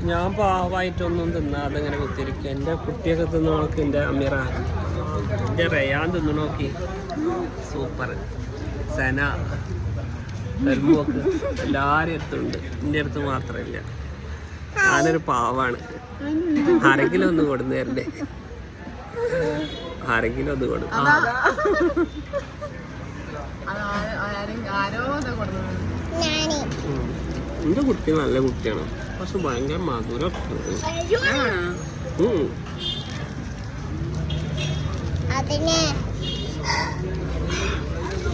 ഞാൻ പാവായിട്ടൊന്നും തിന്നാതെ ഇങ്ങനെ കുത്തിരിക്കുക. എൻ്റെ കുട്ടിയൊക്കെ തിന്നു നോക്കി. എൻ്റെ അമീറ, എൻ്റെ റയാൻ തിന്നു നോക്കി. സൂപ്പർ. സന, സെൽമോക്ക് എല്ലാവരും അടുത്തുണ്ട്. എൻ്റെ അടുത്ത് മാത്രമില്ല. ഞാനൊരു പാവാണ്. ആരെങ്കിലും ഒന്ന് കൊടുന്നു തരണ്ടേ? ആരെങ്കിലും ഒന്ന് കൊടുക്കും. എന്റെ കുട്ടി നല്ല കുട്ടിയാണ്, പക്ഷെ ഭയങ്കര മധുരം.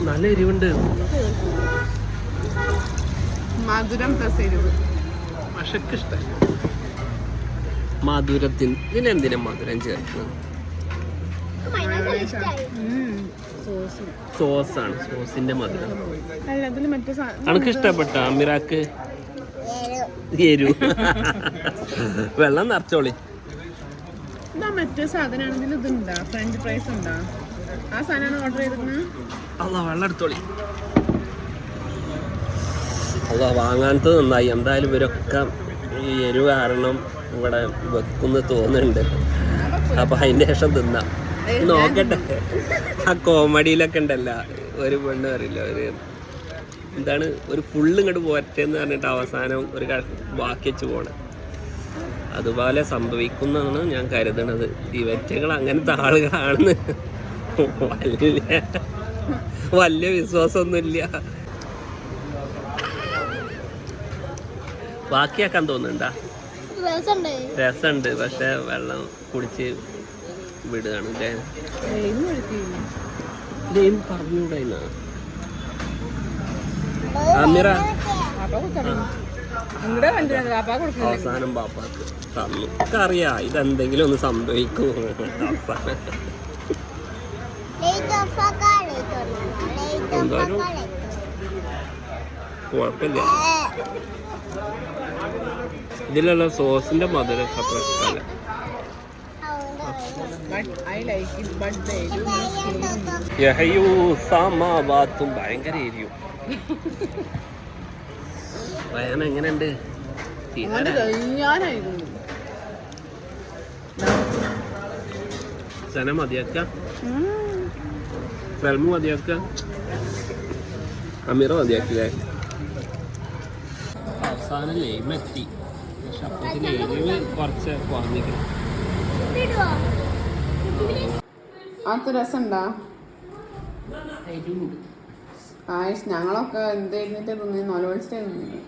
നല്ല എരിവുണ്ട്. മധുരം പ്ലസ് എരിവ്. പക്ഷെ ഇഷ്ടം മധുരത്തിന്. ഇതിനെന്തിനാ മധുരം ചേർക്കുന്നത്? സോസാണ്, സോസിന്റെ മധുരം. അനക്ക് ഇഷ്ടപ്പെട്ട അമിറാക്ക്? എരു. വെള്ളം നിറച്ചോളി. മറ്റേ സാധനമാണെങ്കിൽ ഇതുണ്ടാ, ഫ്രഞ്ച് ഫ്രൈസ് ഉണ്ടാ? ആ സാധനമാണ് ഓർഡർ ചെയ്തിരുന്നത്. അല്ല, വെള്ളം എടുത്തോളി. അല്ല, വാങ്ങാനത് നന്നായി. എന്തായാലും ഇവരൊക്കെ ഈ എരിവ് കാരണം ഇവിടെ വെക്കുന്ന തോന്നുന്നുണ്ട്. അപ്പൊ അതിന്റെ ശേഷം തിന്നാം. നോക്കട്ടെ. ആ കോമഡിയിലൊക്കെ ഉണ്ടല്ല, ഒരു പെണ്ണ് അറിയില്ല, ഒരു എന്താണ്, ഒരു ഫുള്ള് ഇങ്ങോട്ട് പോറ്റെന്ന് പറഞ്ഞിട്ട് അവസാനം ഒരു ബാക്കി വെച്ച് പോണം. അതുപോലെ സംഭവിക്കുന്നതാണ് ഞാൻ കരുതണത്. ഇവറ്റകൾ അങ്ങനത്തെ ആളുകളാണെന്ന് വലിയ വിശ്വാസമൊന്നുമില്ല. ബാക്കിയാക്കാൻ തോന്നുന്നുണ്ടാ? രസമുണ്ട്, പക്ഷെ വെള്ളം കുടിച്ച് വിടുകയാണ്. പറഞ്ഞൂടാ അമീറ? അവസാനം ബാപ്പാക്ക് തന്നു. അറിയാം ഇതെന്തെങ്കിലും ഒന്ന് സംഭവിക്കും. എന്തായാലും കുഴപ്പമില്ല. ഇതിലുള്ള സോസിന്റെ മധുരം പ്രശ്നമല്ല. ഭയങ്കര എരിയും. വയന എങ്ങനെയുണ്ട്? സന മതിയാക്ക, സൽമു മതിയാക്ക, അമീറ മതിയാക്കില്ലേ? അവസാനം ലെയ്മെത്തി. പക്ഷെ അപ്പത്തിന് എരിവ് കുറച്ച് കുറഞ്ഞിരിക്കും. അത് രസമുണ്ടാ? ഞങ്ങളൊക്കെ എന്ത് എഴുന്നേറ്റ് തിന്നു, നോലോളിച്ചിട്ട് തിന്നു.